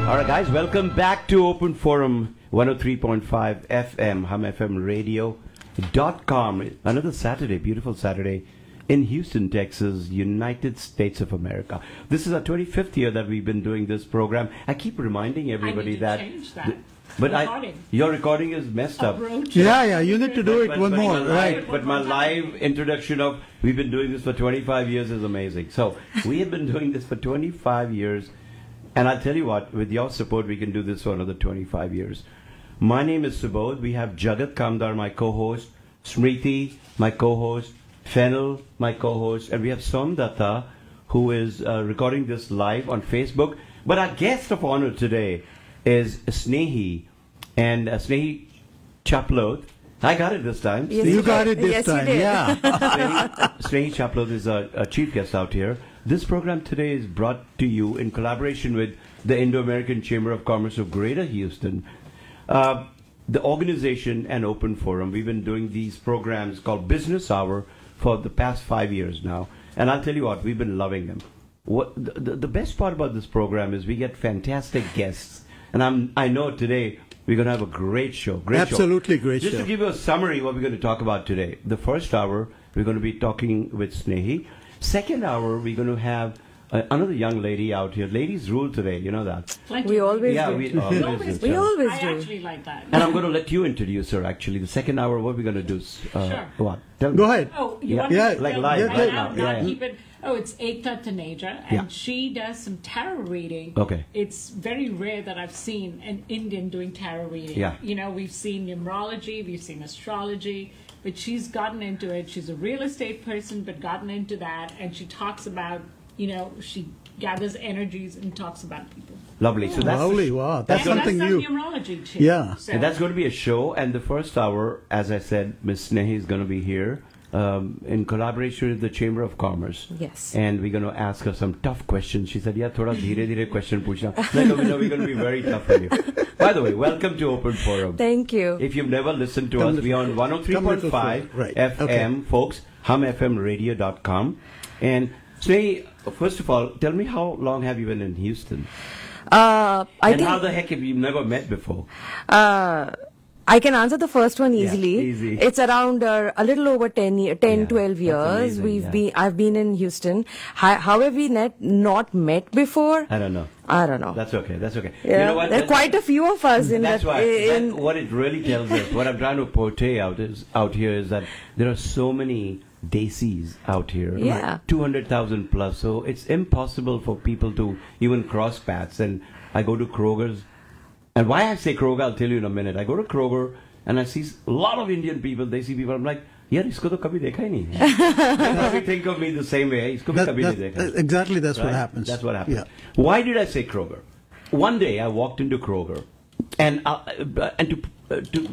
All right, guys, welcome back to Open Forum 103.5 FM, HumFMRadio.com. Another Saturday, beautiful Saturday in Houston, Texas, United States of America. This is our 25th year that we've been doing this program. I keep reminding everybody that. Change that. But your recording is messed up. Yeah, you need to do it one more, right? But my live introduction of we've been doing this for 25 years is amazing. So we have been doing this for 25 years. And I'll tell you what, with your support, we can do this for another 25 years. My name is Subodh. We have Jagat Kamdar, my co-host, Smriti, my co-host, Fennel, my co-host, and we have Somdatta, who is recording this live on Facebook. But our guest of honor today is Snehi, and Snehi Chaploth. I got it this time. Yes, you got it this time, yeah. Snehi Chaploth is a chief guest out here. This program today is brought to you in collaboration with the Indo-American Chamber of Commerce of Greater Houston, the organization and Open Forum. We've been doing these programs called Business Hour for the past 5 years now. And I'll tell you what, we've been loving them. The best part about this program is we get fantastic guests. And I know today we're going to have a great show. Absolutely great show. Just to give you a summary what we're going to talk about today. The first hour, we're going to be talking with Snehi. Second hour, we're going to have another young lady out here. Ladies rule today, you know that. We always do. We always do. I actually like that. And I'm going to let you introduce her, actually. The second hour, what we're going to do. Sure. What? Tell me. Go ahead. Oh, you want Yeah, to like live right now. Keep it. Oh, it's Ekta Taneja, and she does some tarot reading. Okay. It's very rare that I've seen an Indian doing tarot reading. Yeah. You know, we've seen numerology, we've seen astrology, but she's gotten into it. She's a real estate person, but gotten into that, and she talks about, you know, she gathers energies and talks about people. Lovely. So that's Lovely, wow. That's something new. Numerology too. Yeah. So. And that's going to be a show. And the first hour, as I said, Miss Snehi is going to be here in collaboration with the Chamber of Commerce. Yes. And we're going to ask her some tough questions. She said, yeah, thoda dheere question puchna. No, we're going to be very tough for you. By the way, welcome to Open Forum. Thank you. If you've never listened to us, we're on 103.5 right. FM, folks, HumFMRadio.com. And Snehi, first of all, tell me how long have you been in Houston? I think how the heck have you never met before? I can answer the first one easily. Yeah, easy. It's around a little over 12 that's years. amazing, I've been in Houston. How have we not met before? I don't know. That's okay. Yeah. You know what? There are quite a few of us in that's that. why. What it really tells us, what I'm trying to portray out here is that there are so many Desis out here. Yeah. Like 200,000 plus. So it's impossible for people to even cross paths. And I go to Kroger's. And why I say Kroger, I'll tell you in a minute. I go to Kroger and I see a lot of Indian people, Desi people. I'm like, yaar, isko to kabhi dekha hi nahi hai. They probably think of me the same way. Isko bhi kabhi nahi dekha. Exactly, that's Right? what happens. That's what happens. Yeah. Why did I say Kroger? One day I walked into Kroger, and to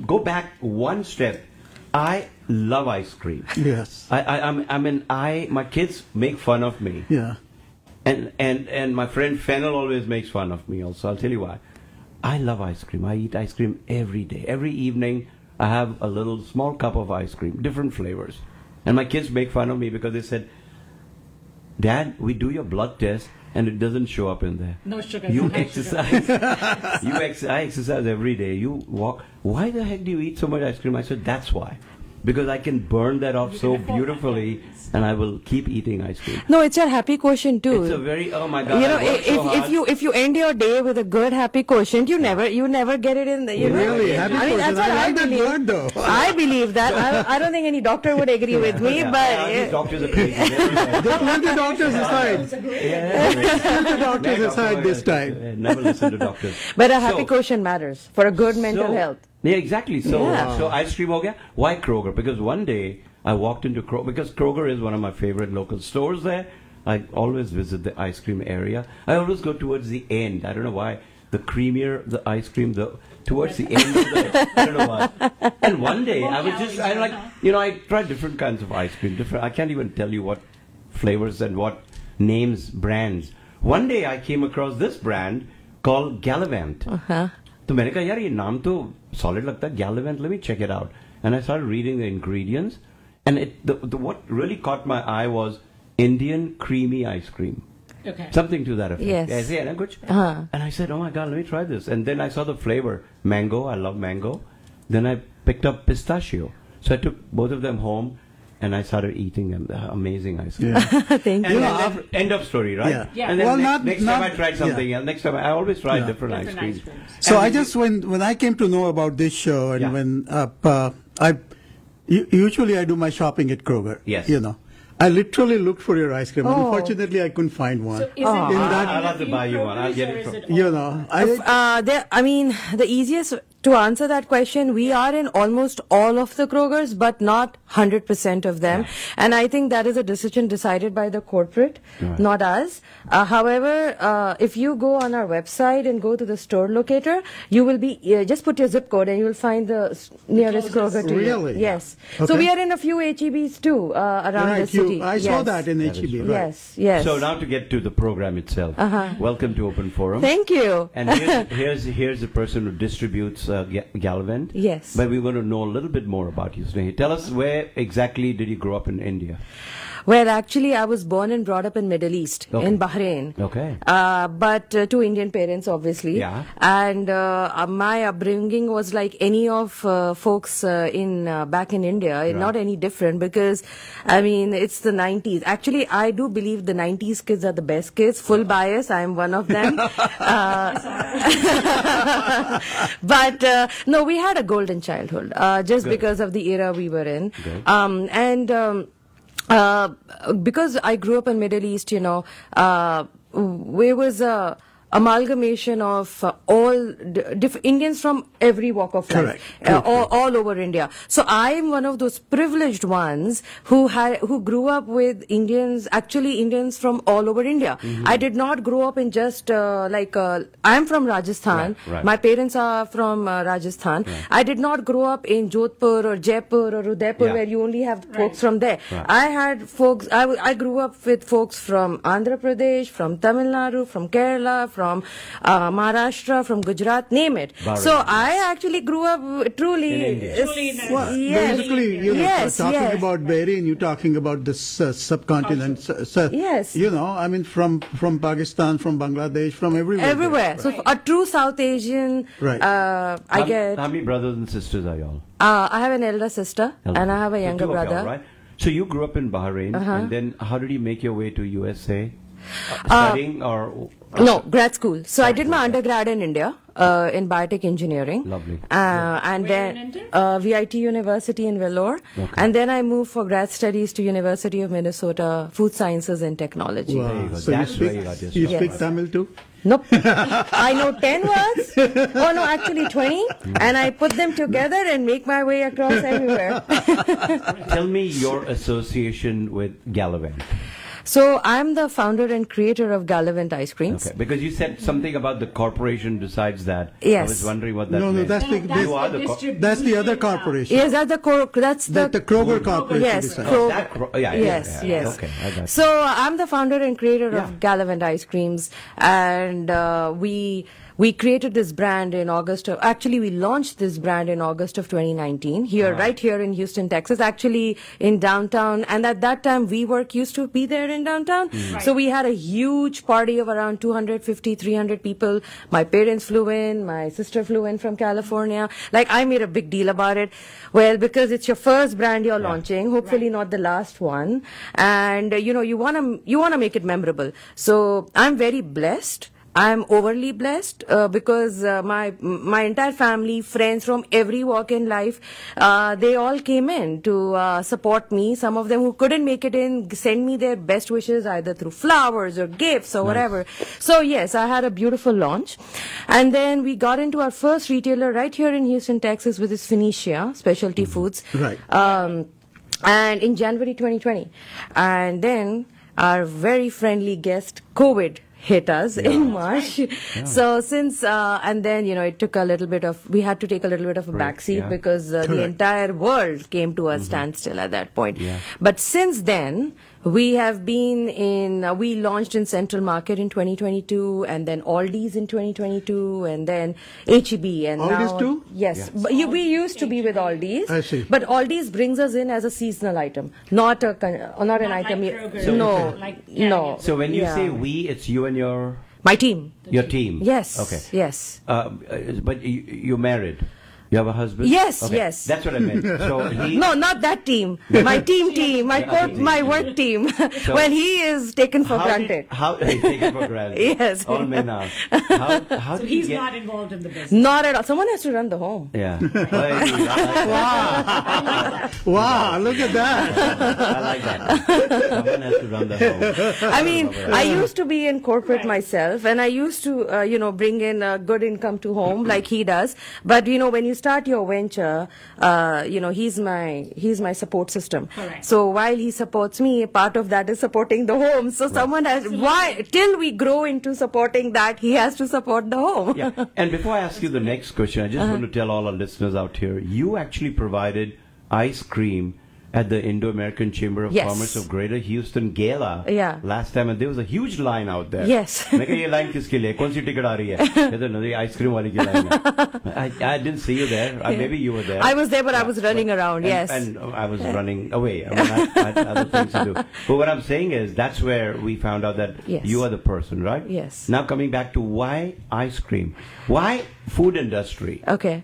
go back one step, I love ice cream. Yes. My kids make fun of me. Yeah. And my friend Fennel always makes fun of me also. I'll tell you why. I love ice cream. I eat ice cream every day. Every evening, I have a little small cup of ice cream, different flavors. And my kids make fun of me because they said, Dad, we do your blood test and it doesn't show up in there. No sugar. You no exercise. Sugar. I exercise every day. You walk. Why the heck do you eat so much ice cream? I said, that's why. Because I can burn that off so beautifully, and I will keep eating ice cream. No, it's your happy quotient too. It's a very, oh my God. You know, I work so hard. if you end your day with a good happy quotient, you never get it in the. You know? Really, happy I mean, that's quotient. what I I like that believe. word though. I believe that. I don't think any doctor would agree with me, but These doctors are crazy. Just let the doctors decide. Let the doctors decide this time. Never listen to doctors. but a happy quotient matters for a good mental health. Yeah, exactly. So, Yeah. so ice cream ho gaya. Why Kroger? Because one day I walked into Kroger, because Kroger is one of my favorite local stores there. I always visit the ice cream area. I always go towards the end. I don't know why. The creamier the ice cream, towards the end of the, I don't know why. And one day I tried different kinds of ice cream. I can't even tell you what flavors and what names, brands. One day I came across this brand called Gallivant. तो मैंने कहा यार ये नाम तो solid लगता है, Gallivant, let me check it out. And I started reading the ingredients, and what really caught my eye was Indian creamy ice cream. Okay. Something to that effect. Yes. ऐसे है ना कुछ? Uh-huh. And I said, oh my God, let me try this. And then I saw the flavor, mango. I love mango. Then I picked up pistachio. So I took both of them home, and I started eating them. They're amazing ice cream. Yeah. Thank And you. then end of story, right? Yeah. Yeah. And then Well, next time I tried something yeah. else. Next time I always try Yeah. different ice Different creams. ice creams. So And I just when I came to know about this show and Yeah. when usually I do my shopping at Kroger. Yes. You know, I literally looked for your ice cream. Oh. Unfortunately, I couldn't find one. So is Oh. it In that- I'll have to buy you one. I'll get it or is from- You know, I mean, the easiest to answer that question, we are in almost all of the Krogers, but not 100% of them. And I think that is a decision decided by the corporate, Right. not us. However, if you go on our website and go to the store locator, you will be, just put your zip code and you will find the nearest closest. Kroger to Really? you. Yes. So Okay. we are in a few HEBs too, around the right, city. I saw Yes. that in That is HEB. true. Right. Yes, yes. So now to get to the program itself. Welcome to Open Forum. Thank you. And here's the person who distributes Galavant. Yes. But we want to know a little bit more about you, Snehi. Tell us where exactly did you grow up in India? Well, actually, I was born and brought up in Middle East, Okay. in Bahrain. Okay. But to Indian parents, obviously. Yeah. And my upbringing was like any of folks in back in India, not any different, because, I mean, it's the 90s. Actually, I do believe the 90s kids are the best kids. Full bias, I am one of them. But no, we had a golden childhood, just Good. because of the era we were in. Good. Because I grew up in Middle East, you know, there was a amalgamation of all Indians from every walk of life, Correct. all over India. So I am one of those privileged ones who grew up with Indians from all over India. I did not grow up in just I'm from Rajasthan. Right. My parents are from Rajasthan. I did not grow up in Jodhpur or Jaipur or Udaipur, Yeah. where you only have folks from there. Right. I had folks. I grew up with folks from Andhra Pradesh, from Tamil Nadu, from Kerala, from Maharashtra, from Gujarat, name it. Bahrain. So I actually grew up truly. In India. Truly in India. Well, Yes. basically, you know, Yes, talking yes. about Bahrain, you're talking about this subcontinent. Yes. You know, I mean, from Pakistan, from Bangladesh, from everywhere. Everywhere. So a true South Asian. Right. How many brothers and sisters are y'all? I have an elder sister and I have a So younger two of y'all, brother. right? So you grew up in Bahrain, and then how did you make your way to USA? Studying or? No, grad school. So I did my undergrad in India, in biotech engineering. Lovely. And Where in then India? VIT University in Vellore. Okay. And then I moved for grad studies to University of Minnesota, Food Sciences and Technology. Wow. There you go. So That's where you got your you start. speak Yes. Tamil too? Nope. I know 10 words. Oh no, actually 20. And I put them together and make my way across everywhere. Tell me your association with Galavant. So I'm the founder and creator of Galavant Ice Creams. Okay, because you said something about the corporation decides that. Yes. I was wondering what that No, meant. that's the, You are the that's the other corporation. Yes, that's the That the Kroger Corporation Yes, decides. Kroger. Yes, Yes. Okay, I got you. So I'm the founder and creator Yeah. of Galavant Ice Creams, and we created this brand in August of. Actually, we launched this brand in August of 2019 here, right here in Houston, Texas. Actually, in downtown, and at that time, WeWork used to be there in downtown. So we had a huge party of around 250, 300 people. My parents flew in, my sister flew in from California. Like I made a big deal about it. Well, because it's your first brand you're launching, hopefully not the last one, and you wanna make it memorable. So I'm very blessed. I'm overly blessed because my entire family, friends from every walk in life, they all came in to support me. Some of them who couldn't make it in send me their best wishes either through flowers or gifts or whatever. So yes, I had a beautiful launch, and then we got into our first retailer right here in Houston, Texas, which is Phoenicia Specialty Foods. Right. And in January 2020, and then our very friendly guest, COVID, hit us in March. So since, and then, it took we had to take a little bit of a backseat because the Correct. entire world came to a standstill at that point. Yeah. But since then, We have been in, we launched in Central Market in 2022, and then Aldi's in 2022, and then HEB. And Aldi's now, too? Yes. But we used to be with Aldi's. I see. But Aldi's brings us in as a seasonal item, not an Not item. like Kroger. No, Like- no. So when you Yeah. say we, it's you and your team. team. Yes. Okay. Yes. But you're married. You have a husband? Yes, Okay. yes. That's what I meant. So he. No, not that team. My team, my work team. So- When he is taken for how granted. How take it for granted? Yes. All men are. How So did you he's get? not involved in the business. Not at all. Someone has to run the home. Yeah. I Wow, look at that. like that. Someone has to run the home. I mean, I used to be in corporate myself, and I used to, bring in a good income to home like he does. But when you start your venture, he's my support system. Correct. So while he supports me, a part of that is supporting the home. So someone has till we grow into supporting that, he has to support the home. Yeah. And before I ask you the next question, I just want to tell all our listeners out here, you actually provided ice cream at the Indo-American Chamber of Yes. Commerce of Greater Houston Gala Yeah. last time, and there was a huge line out there. Yes. मैं कहा ये line किसके लिए? कौन सी ticket आ रही है? कहते नहीं ice cream वाली की line है. I didn't see you there. Maybe you were there. I was there, but I was running around. Yes. And I was running away. I mean, I had other things to do. But what I'm saying is, that's where we found out that Yes. you are the person, right? Yes. Now coming back to why ice cream? Why food industry? Okay.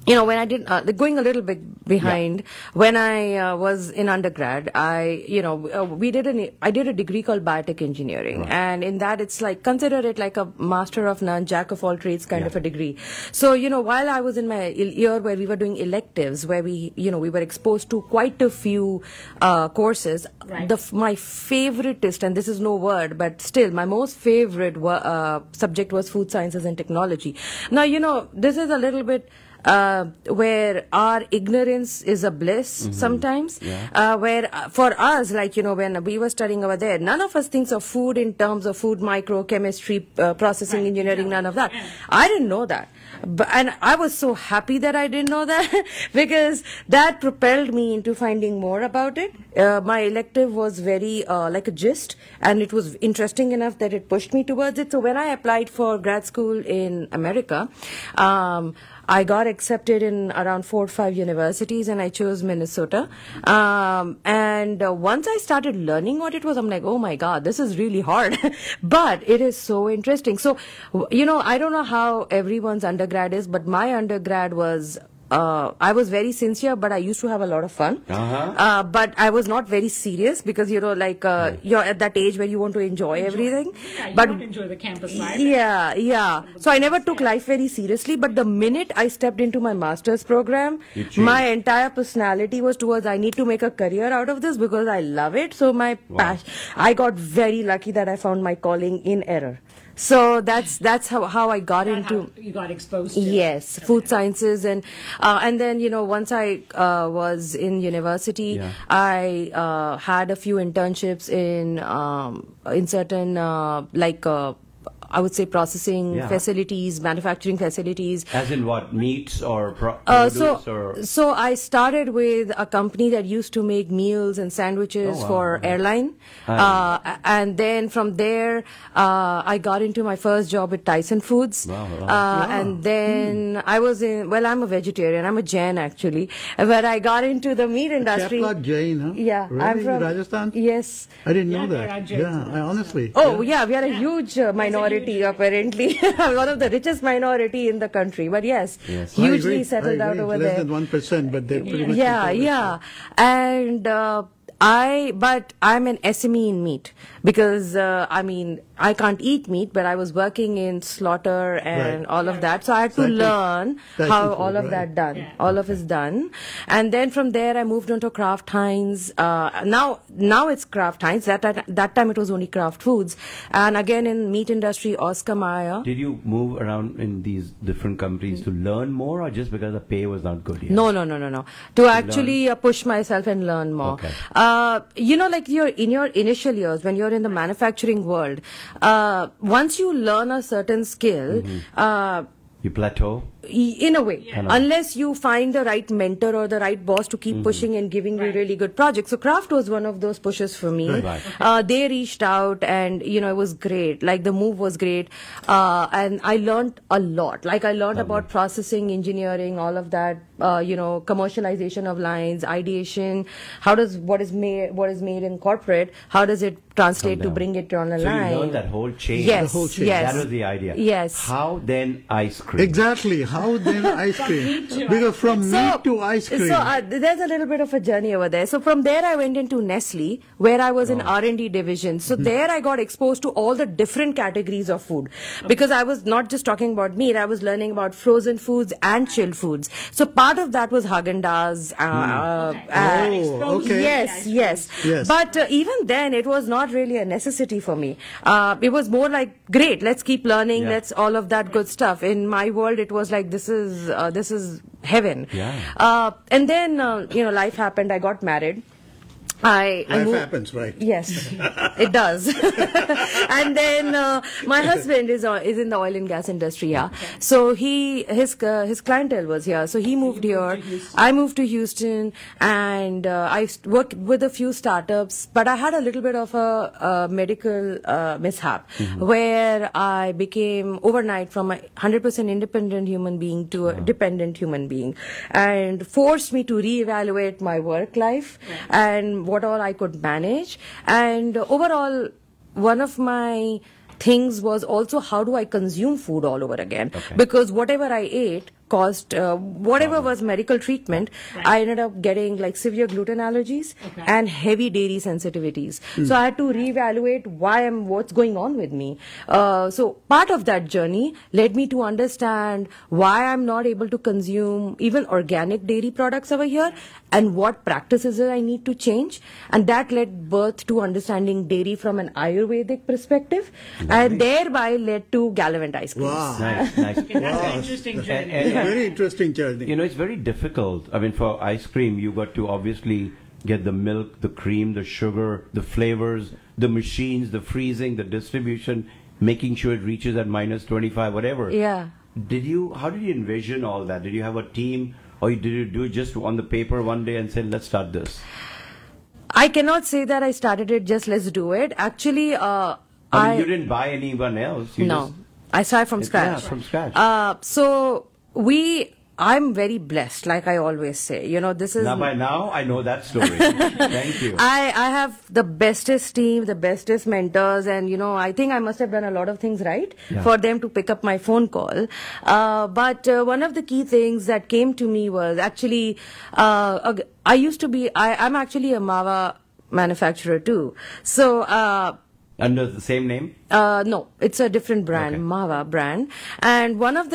When I did, going a little bit behind, when I was in undergrad, I did a degree called biotech engineering. And in that, it's like, consider it like a master of none, jack of all trades kind of a degree. So, while I was in my year where we were doing electives, where we were exposed to quite a few courses, Right. my favoriteest, and this is no word, but still, my most favorite subject was food sciences and technology. Now, this is a little bit where our ignorance is a bliss sometimes, where for us, like, when we were studying over there, none of us thinks of food in terms of food microchemistry, processing engineering, none of that. I didn't know that. And I was so happy that I didn't know that because that propelled me into finding more about it. My elective was very like a gist, and it was interesting enough that it pushed me towards it. So when I applied for grad school in America, I got accepted in around 4 or 5 universities, and I chose Minnesota. And once I started learning what it was, I'm like, oh my God, this is really hard. But it is so interesting. So, I don't know how everyone's undergrad is, but my undergrad was I was very sincere, but I used to have a lot of fun. But I was not very serious because, you're at that age where you want to enjoy everything. Yeah, you but don't enjoy the campus life. Yeah. So I never took life very seriously, but the minute I stepped into my master's program, my entire personality was towards, I need to make a career out of this because I love it. So I got very lucky that I found my calling in error. So that's how I got into. How you got exposed to it. Yes, food sciences, and then once I was in university, I had a few internships in certain I would say processing facilities, manufacturing facilities. As in what, meats or produce or? So I started with a company that used to make meals and sandwiches for airline. And then from there, I got into my first job at Tyson Foods. And then I was I'm a vegetarian. I'm a Jain actually. But I got into the meat industry. Chapla Jain, huh? Yeah. Really? I'm from Rajasthan? Yes. I didn't know there are that. Jains Yeah, in honestly. Oh, yeah, we are a huge minority, apparently. One of the richest minority in the country. But yes, hugely settled out over Less there. than 1%, but they're pretty much. Yeah. And I'm an SME in meat because, I can't eat meat, but I was working in slaughter and all of that. So I had to learn how all of that done. Yeah. All of it's done. And then from there, I moved on to Kraft Heinz. Now it's Kraft Heinz. That time it was only Kraft Foods. And again in meat industry, Oscar Mayer. Did you move around in these different companies to learn more, or just because the pay was not good here? No. To actually push myself and learn more. Okay. Like in your initial years, when you're in the manufacturing world, once you learn a certain skill, you plateau? In a way, unless you find the right mentor or the right boss to keep pushing and giving you really good projects. So Kraft was one of those pushes for me. They reached out, and it was great. Like, the move was great, and I learned a lot. Like, I learned about processing, engineering, all of that. Commercialization of lines, ideation. What is made in corporate? How does it translate to bring it on a line? So you learned that whole chain. Yes, the whole chain. yes. That was the idea. Yes. How then ice cream? Exactly. How then ice cream? Because from meat to ice cream. So there's a little bit of a journey over there. So from there I went into Nestle, where I was in R&D division. So there I got exposed to all the different categories of food, because I was not just talking about meat. I was learning about frozen foods and chilled foods. So part of that was Haagen-Dazs. Okay. Yes. But even then, it was not really a necessity for me. It was more like, great, let's keep learning, let's all of that good stuff. In my world, it was like, this is heaven. And then life happened. I got married. Life happens, right? Yes, it does. And then my husband is in the oil and gas industry. Yeah, so his clientele was here. So he moved here. I moved to Houston, and I worked with a few startups. But I had a little bit of a medical mishap, where I became overnight from a 100% independent human being to a dependent human being, and forced me to reevaluate my work life and what all I could manage. And overall, one of my things was also, how do I consume food all over again? Because whatever I ate caused whatever was medical treatment. I ended up getting like severe gluten allergies and heavy dairy sensitivities. So I had to reevaluate what's going on with me. So part of that journey led me to understand why I'm not able to consume even organic dairy products over here, and what practices I need to change. And that led birth to understanding dairy from an Ayurvedic perspective, and thereby led to Gallivant ice cream. Wow. Nice. That's an interesting journey. Very interesting journey. It's very difficult. I mean, for ice cream, you got to obviously get the milk, the cream, the sugar, the flavors, the machines, the freezing, the distribution, making sure it reaches at minus 25, whatever. Yeah. How did you envision all that? Did you have a team, or did you do it just on the paper one day and say, let's start this? I cannot say that I started it just let's do it. Actually, you didn't buy anyone else. I started from scratch. Yeah, from scratch. I'm very blessed, like I always say. This is... Now, by now, I know that story. Thank you. I have the bestest team, the bestest mentors, and, I think I must have done a lot of things right for them to pick up my phone call. But one of the key things that came to me was actually, I'm actually a Mava manufacturer too. So... under the same name? No, it's a different brand, Mava brand. And one of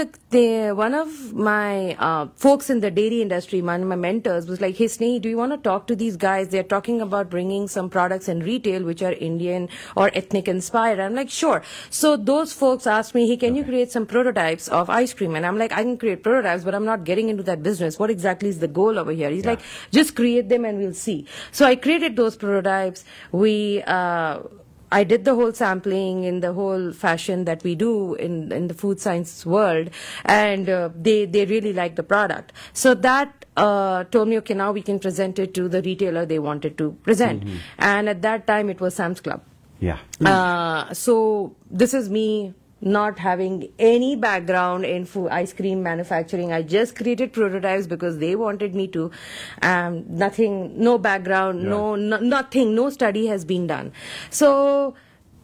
my folks in the dairy industry, one of my mentors, was like, hey, Snehi, do you want to talk to these guys? They're talking about bringing some products in retail which are Indian or ethnic inspired. I'm like, sure. So those folks asked me, hey, can you create some prototypes of ice cream? And I'm like, I can create prototypes, but I'm not getting into that business. What exactly is the goal over here? He's like, just create them and we'll see. So I created those prototypes. I did the whole sampling in the whole fashion that we do in the food science world, and they really liked the product. So that told me, okay, now we can present it to the retailer they wanted to present. And at that time, it was Sam's Club. So this is me not having any background in food, ice cream manufacturing. I just created prototypes because they wanted me to. Nothing, no background, nothing, no study has been done. So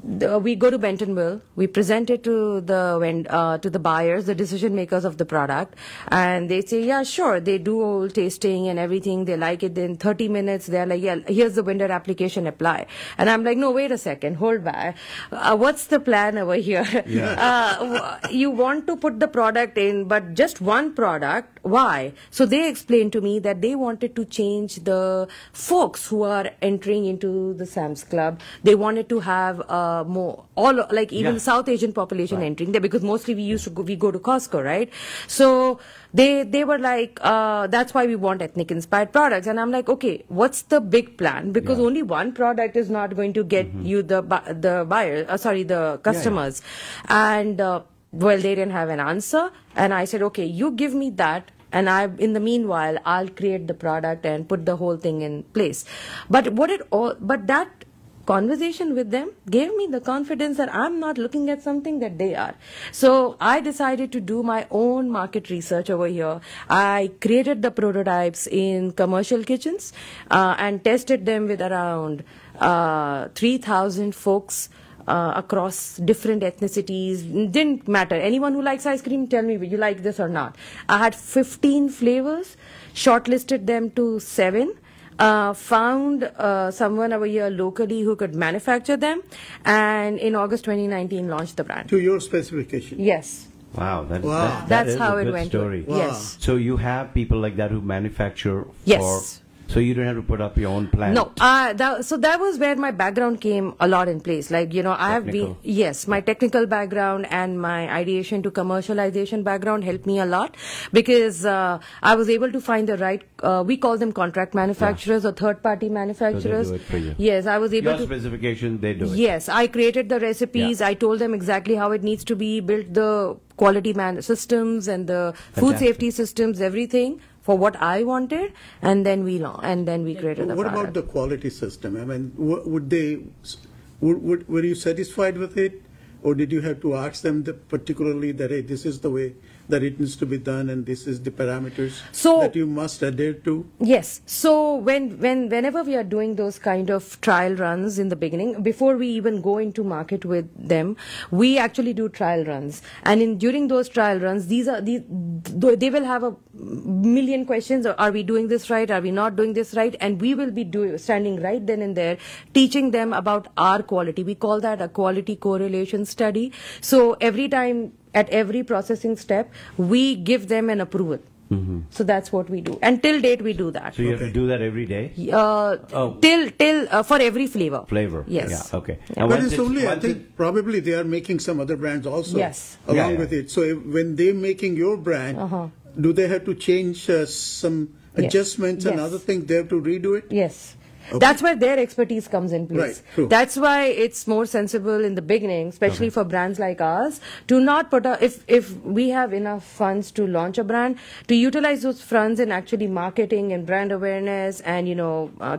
we go to Bentonville. We present it to the buyers, the decision makers of the product, and they say, yeah, sure. They do all tasting and everything. They like it. Then 30 minutes, they're like, yeah, here's the vendor application, apply. And I'm like, no, wait a second, hold back. What's the plan over here? You want to put the product in, but just one product. Why? So they explained to me that they wanted to change the folks who are entering into the Sam's Club. They wanted to have even South Asian population entering there, because mostly we go to Costco, right? So they were like, that's why we want ethnic inspired products. And I'm like, okay, what's the big plan? Because only one product is not going to get you the customers. And well, they didn't have an answer. And I said, okay, you give me that. And in the meanwhile, I'll create the product and put the whole thing in place. But that conversation with them gave me the confidence that I'm not looking at something that they are. So I decided to do my own market research over here. I created the prototypes in commercial kitchens and tested them with around 3,000 folks across different ethnicities. Didn't matter. Anyone who likes ice cream, tell me, you like this or not. I had 15 flavors, shortlisted them to 7. Found someone over here locally who could manufacture them, and in August 2019 launched the brand. To your specification. Yes. Wow, Wow. That That's is how a it good went. story. Wow. Yes. So you have people like that who manufacture Yes. so you don't have to put up your own plant. No, so that was where my background came a lot in place. Like, I have been, Technical. my technical background and my ideation to commercialization background helped me a lot, because I was able to find the right, we call them contract manufacturers or third-party manufacturers. So they do it for you. Yes, I was able Your to. specification, they do it. Yes, I created the recipes. Yeah. I told them exactly how it needs to be, built the quality systems and the food Fantastic. safety systems, everything for what I wanted, and then we created the What product. about the quality system? I mean, were you satisfied with it, or did you have to ask them particularly that, hey, this is the way that it needs to be done, and this is the parameters that you must adhere to? Yes. So whenever we are doing those kind of trial runs in the beginning, before we even go into market with them, we actually do trial runs. And during those trial runs, they will have a million questions. Are we doing this right? Are we not doing this right? And we will be standing right then and there, teaching them about our quality. We call that a quality correlation study. So every time, at every processing step, we give them an approval. Mm-hmm. So that's what we do. And till date, we do that. So you have to do that every day? Till for every flavor. Flavor. Yes. Yeah, okay. Yeah. And But once it's only, I once think, probably they are making some other brands also Yes. along Yeah. with it. So when they're making your brand, do they have to change some Yes. adjustments and Yes. other things? They have to redo it? Yes. Okay. That's where their expertise comes in place. Right, true. That's why it's more sensible in the beginning, especially for brands like ours, to not put if we have enough funds to launch a brand, to utilize those funds in actually marketing and brand awareness and,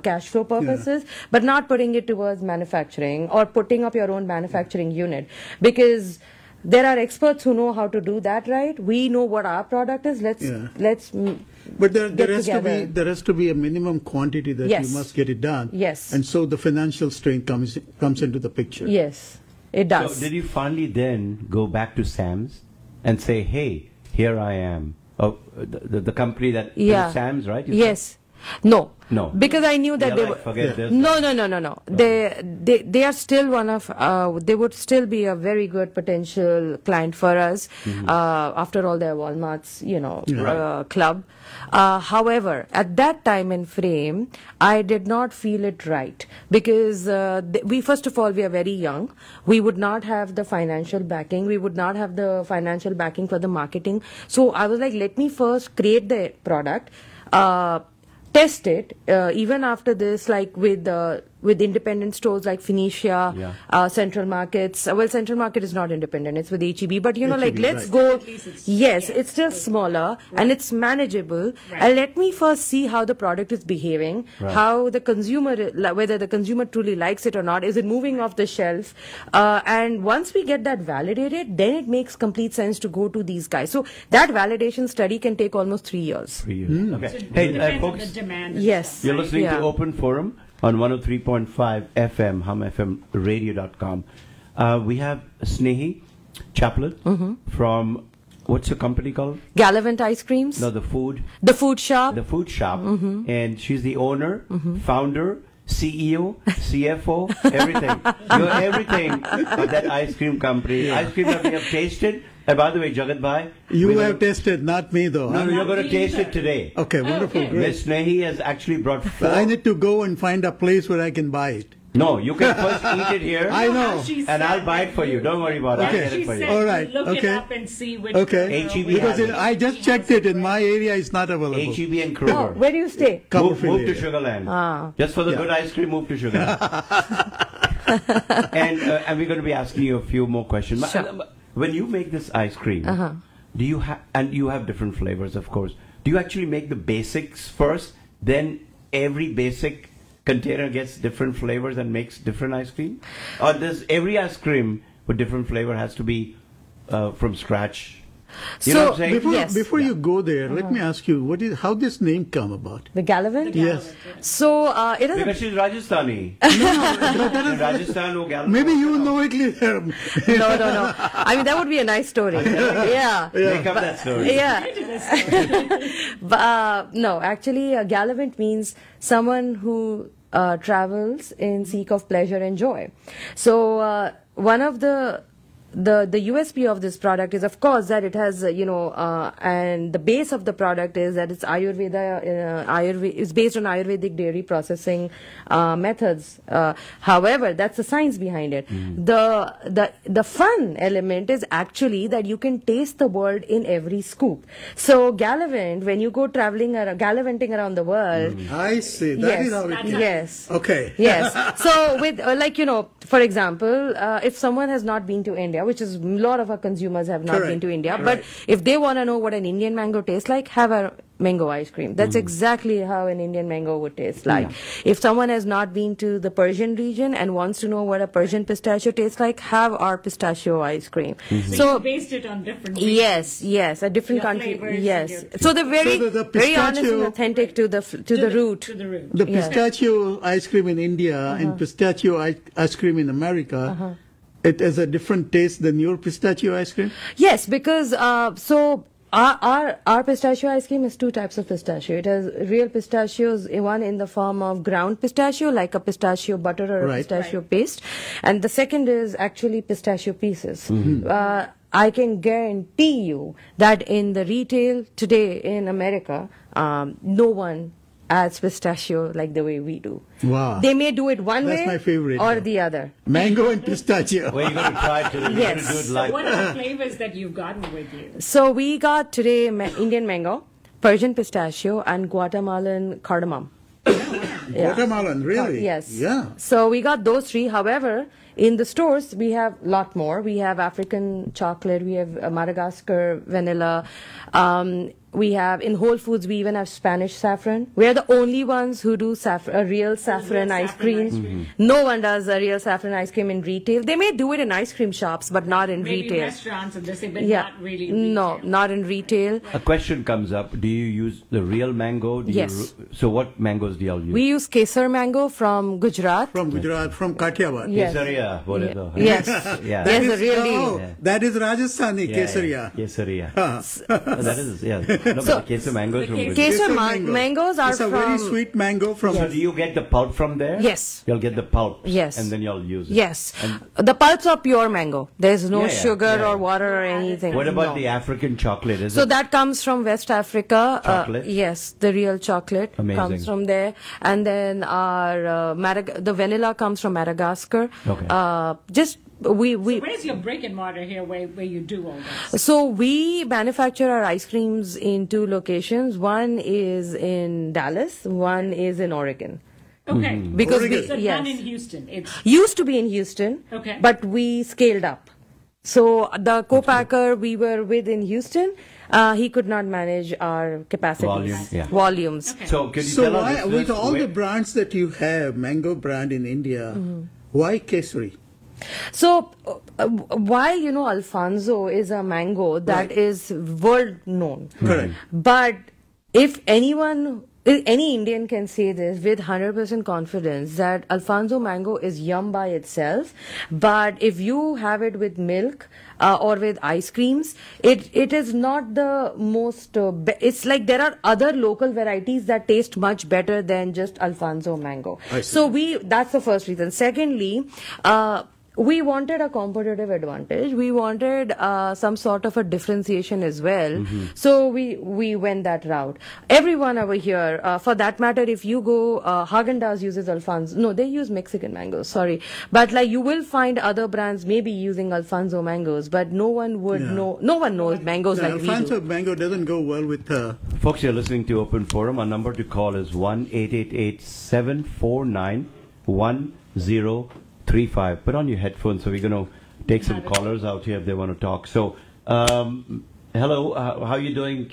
cash flow purposes, but not putting it towards manufacturing or putting up your own manufacturing unit. Because there are experts who know how to do that right. We know what our product is. Let's But there get has to be a minimum quantity that Yes. you must get it done. Yes. And so the financial strain comes into the picture. Yes, it does. So did you finally then go back to Sam's and say, hey, here I am? Oh, the company that Yeah. Sam's, right? You said? Yes. No. No. Because I knew that Yeah, they like, were. forget this. No. They are still one of. They would still be a very good potential client for us. After all, they're Walmart's, club. However, at that time and frame, I did not feel it right, because first of all, we are very young. We would not have the financial backing. We would not have the financial backing for the marketing. So I was like, let me first create the product. Test it, even after this, like with independent stores like Phoenicia, Central Markets. Well, Central Market is not independent; it's with HEB. But HEB, let's right. go. It's Yes, it's still smaller and it's manageable. Right. And let me first see how the product is behaving, Right. how the consumer, whether the consumer truly likes it or not. Is it moving off the shelf? And once we get that validated, then it makes complete sense to go to these guys. So that validation study can take almost 3 years. 3 years. Okay. So it Hey, depends on folks, the demand. and Yes. stuff, you're right? listening Yeah. to Open Forum on 103.5 FM, HumFMRadio.com. We have Snehi Chaplin from, what's your company called? Gallivant Ice Creams, No, the food shop. the food shop, and she's the owner, founder, CEO, CFO, everything. You're everything of that ice cream company. Ice cream that we have tasted. And by the way, Jagat Bhai, You have tested, not me though. no, huh? you're going to taste it today. Okay, wonderful, Okay. great. Miss Snehi has actually brought But I 4. need to go and find a place where I can buy it. No, you can first eat it here. I know. She And said I'll buy it that for you. Don't worry about it. I'll Okay. get She it for said you. All you right, look okay. it up and see which Okay. HEB Because has it. I just checked it in my area, it's not available. HEB and Oh, Kroger. where do you stay? Move Copperfield to area. Sugarland. Just for the Yeah. good ice cream, move to Sugarland. And we're going to be asking you a few more questions. Sure. when you make this ice cream, do you have, and you have different flavors, of course, do you actually make the basics first, then every basic container gets different flavors and makes different ice cream? Or does every ice cream with different flavor has to be from scratch? You know what I'm saying? Before you go there, let me ask you, how this name come about? The Gallivant? Yes. So it is Because she's Rajasthani. In Rajasthan, wo Gallivant. Maybe you know it. no. I mean, that would be a nice story. Yeah. Make up that story. Yeah. No, actually, Gallivant means someone who travels in seek of pleasure and joy. So one of the USP of this product is, of course, that it has, and the base of the product is that it's Ayurveda, is based on Ayurvedic dairy processing methods. However, that's the science behind it. The fun element is actually that you can taste the world in every scoop. So Gallivant, when you go gallivanting around the world. I see. That is how it is. Yes. Okay. Yes. So with, for example, if someone has not been to India, which is a lot of our consumers have not been to India, but if they want to know what an Indian mango tastes like, have a mango ice cream. That's exactly how an Indian mango would taste like. If someone has not been to the Persian region and wants to know what a Persian pistachio tastes like, have our pistachio ice cream. So you based it on different regions. Yes, a different country. Yes. So they're very honest and authentic to the root. To the root. The pistachio ice cream in India and pistachio ice cream in America, it has a different taste than your pistachio ice cream? Yes, because our pistachio ice cream is two types of pistachio. It has real pistachios, one in the form of ground pistachio, like a pistachio butter or a pistachio paste, and the second is actually pistachio pieces. I can guarantee you that in the retail today in America, no one adds pistachio like the way we do. Wow. They may do it one way That's my favorite, or the other. Mango and pistachio. Well, you're going to try to do it like. So what are the flavors that you've gotten with you? So we got today Indian mango, Persian pistachio, and Guatemalan cardamom. Guatemalan, really? Yes. Yeah. So we got those three. However, in the stores, we have a lot more. We have African chocolate, we have Madagascar vanilla. We have, in Whole Foods, we even have Spanish saffron. We are the only ones who do real saffron ice cream. No one does a real saffron ice cream in retail. They may do it in ice cream shops, but not in Maybe retail. restaurants, and they say, but not really in retail. No, not in retail. A question comes up. Do you use the real mango? Yes. So what mangoes do y'all use? We use Kesar mango from Gujarat. From Gujarat, from Kathiawar. Yes. Kesaria. What is it? Yes. Yeah. That Yes, is, the real deal. that is Rajasthani, Kesaria. Kesaria. That is, No, but the kesar mangoes from Gujarat. Kesar mangoes are It's a from... very sweet mango from... So do you get the pulp from there? Yes. You'll get the pulp. Yes. And then you'll use it. Yes. And The pulps are pure mango. There's no sugar yeah. or water or anything. what about No. the African chocolate? Is So it that comes from West Africa. Chocolate? Yes, the real chocolate Amazing. comes from there. And then our the vanilla comes from Madagascar. Okay. So where's your brick and mortar here where you do all this? So we manufacture our ice creams in two locations. One is in Dallas, one is in Oregon. Okay. Because Oregon. So yes. done in Houston. It's Used to be in Houston, Okay. but we scaled up. So the co-packer we were with in Houston, he could not manage our capacities, volumes. Okay. So can you So tell why, us with all the brands that you have, mango brand in India, why Kesari? So while Alfonso is a mango that is world known, Correct. but if any Indian can say this with 100% confidence that Alfonso mango is yum by itself, but if you have it with milk or with ice creams, it is not the most, it's like there are other local varieties that taste much better than just Alfonso mango. So that's the first reason. Secondly, we wanted a competitive advantage. We wanted some sort of a differentiation as well. So we went that route. Everyone over here, for that matter, if you go, Haagen-Dazs uses Alfonso. No, they use Mexican mangoes, sorry. But like you will find other brands maybe using Alfonso mangoes, but no one would know, no one knows mangoes like we do. Alfonso mango doesn't go well with... Folks, you're listening to Open Forum. Our number to call is 1-888-749-1035. Put on your headphones, so we're going to take some callers out here if they want to talk. So, hello, how are you doing,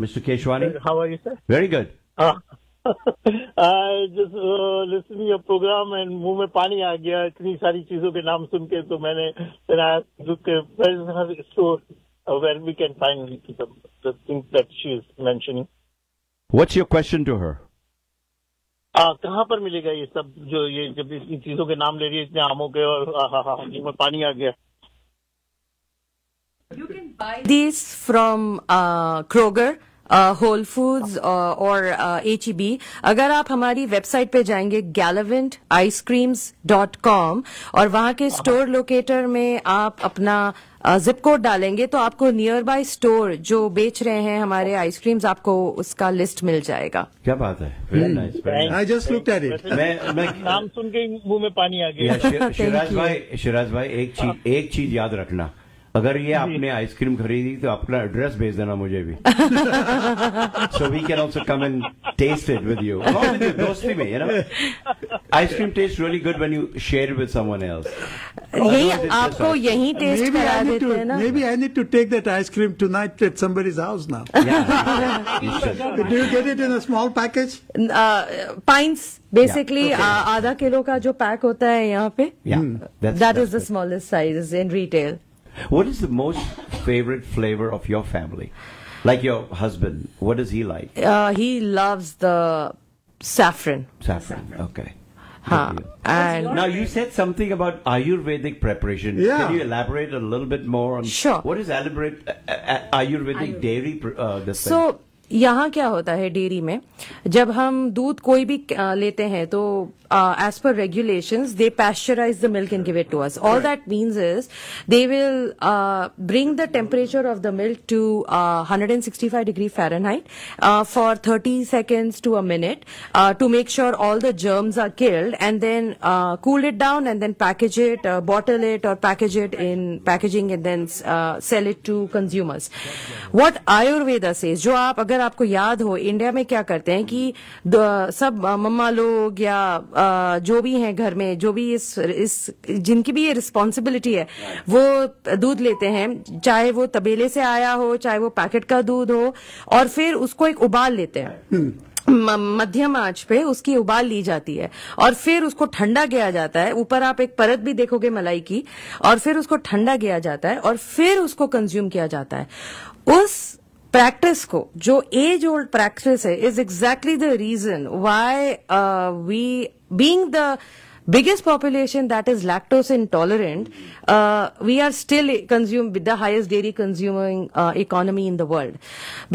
Mr. Keshwani? How are you, sir? Very good. I just listened to your program and मुंह में पानी आ गया इतनी सारी चीजों के नाम सुन के तो मैंने then I look where is her store where we can find the things that she is mentioning. What's your question to her? कहाँ पर मिलेगा ये सब जो ये जब इन चीजों के नाम ले रही है इतने आमों के और मुंह में पानी आ गया. You can buy these from Kroger, Whole Foods or HEB. अगर आप हमारी वेबसाइट पे जाएंगे galavant-icecreams.com और वहाँ के स्टोर लोकेटर में आप अपना जिप कोड डालेंगे तो आपको नियर बाय स्टोर जो बेच रहे हैं हमारे आइसक्रीम्स आपको उसका लिस्ट मिल जाएगा. क्या बात है? Very nice. I just looked at it. मैं नाम सुन के मुंह में पानी आ गया. शिराज भाई एक चीज याद रखना, अगर ये आपने आइसक्रीम खरीदी तो अपना एड्रेस भेज देना मुझे भी. So we can also come and taste it with you. Along with you, दोस्ती में, you know. Ice cream tastes really good when you share it with someone else. यही आपको यही टेस्ट करा देते हैं ना. Maybe I need to take that ice cream tonight at somebody's house now. Yeah, you should. Do you get it in a small package? Pints basically आधा kilo का जो पैक होता है यहाँ पे. Yeah, that is the smallest size in retail. What is the most favorite flavor of your family? Like your husband, what does he like? He loves the saffron. Saffron, okay. And now you said something about Ayurvedic preparation. Yeah. Can you elaborate a little bit more on Sure. what is Ayurvedic dairy? This thing? So यहाँ क्या होता है dairy में, जब हम दूध कोई भी लेते हैं तो as per regulations they pasteurize the milk and give it to us. All that means is they will bring the temperature of the milk to 165 degree Fahrenheit for 30 seconds to a minute to make sure all the germs are killed, and then cool it down and then package it, bottle it or package it in packaging and then sell it to consumers. What Ayurveda says, जो आप अगर आपको याद हो India में क्या करते हैं कि सब मम्मा लोग या जो भी हैं घर में, जो भी इस जिनकी भी ये रिस्पॉन्सिबिलिटी है वो दूध लेते हैं, चाहे वो तबेले से आया हो चाहे वो पैकेट का दूध हो, और फिर उसको एक उबाल लेते हैं मध्यम आंच पे, उसकी उबाल ली जाती है और फिर उसको ठंडा किया जाता है. ऊपर आप एक परत भी देखोगे मलाई की, और फिर उसको ठंडा किया जाता है और फिर उसको कंज्यूम किया जाता है. उस प्रैक्टिस को जो एज ओल्ड प्रैक्टिस है is exactly the reason why we being the biggest population that is lactose intolerant, we are still consume with the highest dairy consuming economy in the world.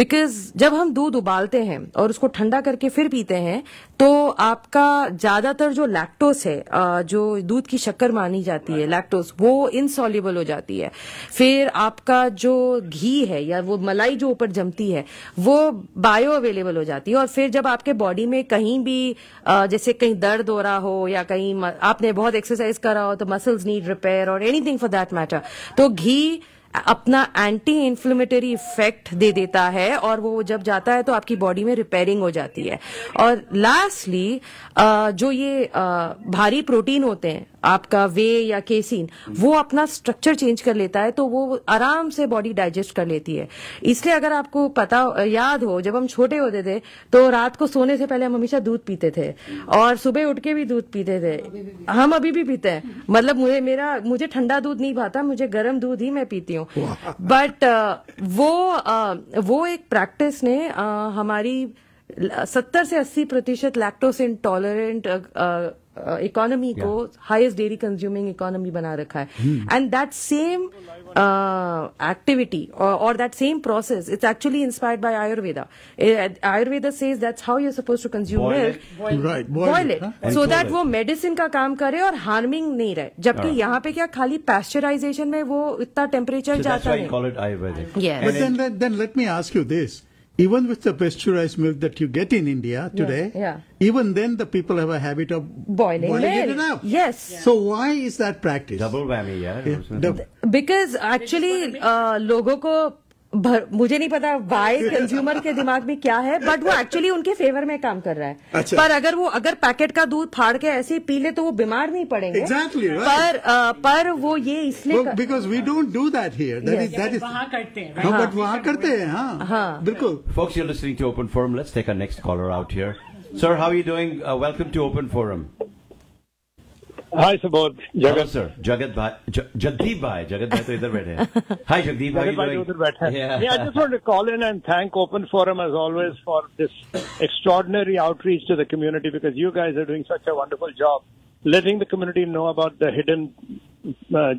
Because जब हम दूध उबालते हैं और उसको ठंडा करके फिर पीते हैं तो आपका ज्यादातर जो लैक्टोस है, जो दूध की शक्कर मानी जाती है लैक्टोस, वो इनसॉल्युबल हो जाती है. फिर आपका जो घी है या वो मलाई जो ऊपर जमती है वो बायो अवेलेबल हो जाती है. और फिर जब आपके बॉडी में कहीं भी जैसे कहीं दर्द हो रहा हो या कहीं आपने बहुत एक्सरसाइज करा हो तो मसल्स नीड रिपेयर और एनीथिंग फॉर दैट मैटर, तो घी अपना एंटी इन्फ्लेमेटरी इफेक्ट दे देता है और वो जब जाता है तो आपकी बॉडी में रिपेयरिंग हो जाती है. और लास्टली जो ये भारी प्रोटीन होते हैं आपका वे या केसीन, वो अपना स्ट्रक्चर चेंज कर लेता है तो वो आराम से बॉडी डाइजेस्ट कर लेती है. इसलिए अगर आपको पता याद हो, जब हम छोटे होते थे तो रात को सोने से पहले हम हमेशा दूध पीते थे और सुबह उठ के भी दूध पीते थे. हम अभी भी पीते हैं, मतलब मुझे ठंडा दूध नहीं भाता, मुझे गर्म दूध ही मैं पीती हूँ. बट वो एक प्रैक्टिस ने हमारी 70 से 80% लैक्टोस इंटॉलरेंट इकोनॉमी को हाईएस्ट डेयरी कंज्यूमिंग इकोनॉमी बना रखा है. एंड दैट सेम एक्टिविटी और that same process it's actually inspired by Ayurveda. Ayurveda says that's how you are supposed to consume milk, boil it so that वो medicine का काम करे और हार्मिंग नहीं रहे. जबकि यहाँ पे क्या खाली पैस्चराइजेशन में वो इतना टेम्परेचर जाता है. But then let me ask you this. Even with the pasteurized milk that you get in India today, even then the people have a habit of boiling it up. Yes. So why is that practice? Double whammy, yeah. Because actually लोगों को मुझे नहीं पता Y consumer के दिमाग में क्या है, बट वो एक्चुअली उनके फेवर में काम कर रहा है। अच्छा। पर अगर पैकेट का दूध फाड़ के ऐसे ही पी ले तो वो बीमार नहीं पड़ेंगे। Exactly, right. पर वो ये इसलिए because we don't do that here. That is वहाँ करते हैं, हाँ, but वहाँ करते हैं, हाँ, बिल्कुल। Folks, you're listening to Open Forum. Let's take our next caller out here. Sir, how are you doing? Welcome to Open Forum. Hi, Subodh. Hello, sir. Jagdeep Bhai. Jagdeep Bhai तो इधर बैठे हैं. Hi, Jagdeep. How are you doing? Yeah, I just want to call in and thank Open Forum as always for this extraordinary outreach to the community, because you guys are doing such a wonderful job letting the community know about the hidden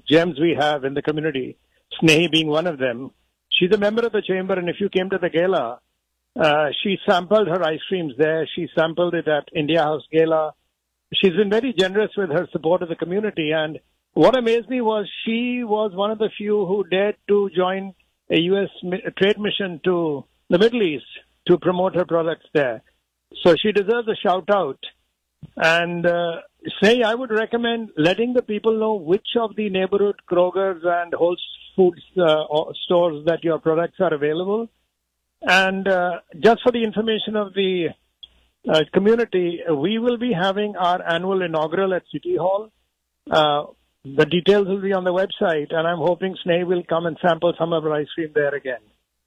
gems we have in the community. Snehi being one of them. She's a member of the chamber, and if you came to the gala, she sampled her ice creams there. She sampled it at India House Gala. She's been very generous with her support of the community, and what amazed me was she was one of the few who dared to join a U.S. trade mission to the Middle East to promote her products there. So she deserves a shout out. And I would recommend letting the people know which of the neighborhood Kroger's and Whole Foods stores that your products are available. And just for the information of the community, we will be having our annual inaugural at City Hall. The details will be on the website, and I'm hoping Snehi will come and sample some of our ice cream there again.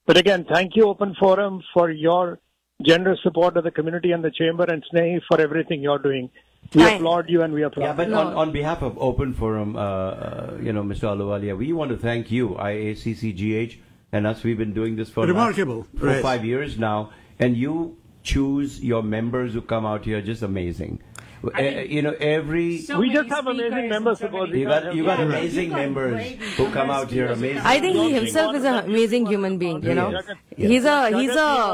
But again, thank you, Open Forum, for your generous support of the community and the chamber, and Snehi for everything you're doing. We applaud you, and we applaud. Yeah, but on behalf of Open Forum, Mr. Ahluwalia, we want to thank you, IACCGH, and us. We've been doing this for 5 years now, and you choose your members who come out here, just amazing. We just have amazing members. You got amazing members who come out here. Amazing. I think he himself is an amazing human being. You know, he's a one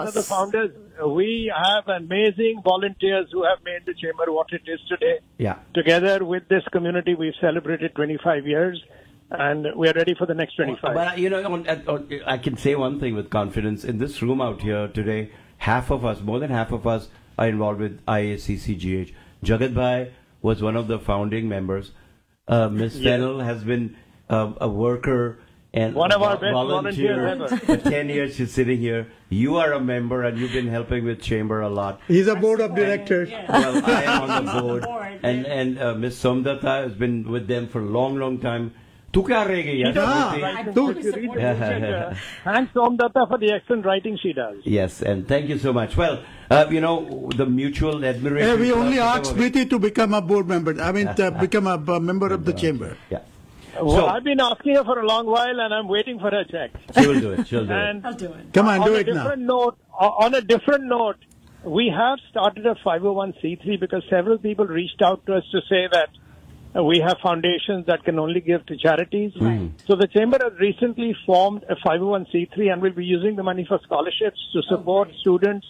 of the founders. We have amazing volunteers who have made the chamber what it is today. Yeah. Together with this community, we've celebrated 25 years. And we are ready for the next 25. But, I can say one thing with confidence. In this room out here today, more than half of us are involved with IACCGH. Jagat Bhai was one of the founding members. Ms. Fennel has been a worker and one of our best volunteer. volunteers ever. For 10 years she's sitting here. You are a member and you've been helping with Chamber a lot. He's a board of directors. Well, I am on the board. And Ms. Somdatta has been with them for a long, long time. Tu kya reh gayi? Thanks, Somdatta, for the excellent writing she does. Yes, and thank you so much. Well, the mutual admiration. We only asked Smriti to become a board member. I mean, to become a member of the chamber. Yeah. Well, I've been asking her for a long while, and I'm waiting for her check. She will do it. She'll do it. I'll do it. Come on, do it now. On a different note, we have started a 501c3 because several people reached out to us to say that we have foundations that can only give to charities. Right. So the Chamber has recently formed a 501c3 and will be using the money for scholarships to support students,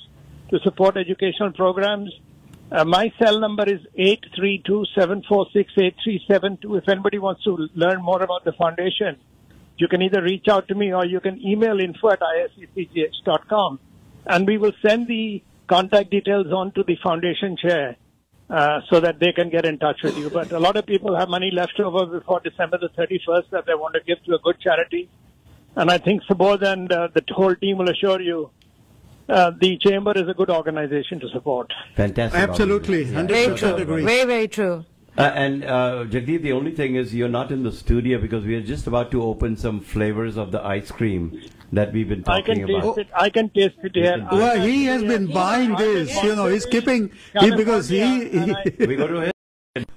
to support educational programs. My cell number is 832-746-8372. If anybody wants to learn more about the foundation, you can either reach out to me or you can email info@isccgh.com, and we will send the contact details on to the foundation chair so that they can get in touch with you. But a lot of people have money left over before December the 31st that they want to give to a good charity. And I think Subodh and the whole team will assure you the Chamber is a good organization to support. Fantastic. Absolutely. 100% agree. Very, very true. And Jagdeep, the only thing is you're not in the studio because we are just about to open some flavors of the ice cream that we've been talking about. I can taste it here. Well, he has been buying this. He's keeping because he we go to his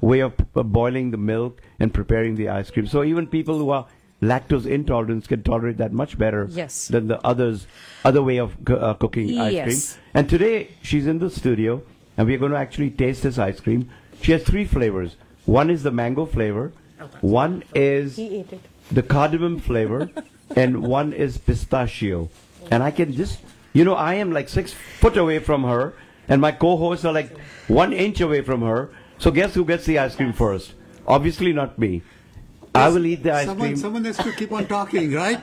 way of boiling the milk and preparing the ice cream. So even people who are lactose intolerant can tolerate that much better than the other way of cooking ice cream. And today she's in the studio and we're going to actually taste this ice cream. She has 3 flavors. One is the mango flavor, one is the cardamom flavor, and one is pistachio. And I can just, I am like 6 foot away from her, and my co-hosts are like 1 inch away from her. So guess who gets the ice cream first? Obviously not me. I will eat the ice cream. Someone has to keep on talking, right?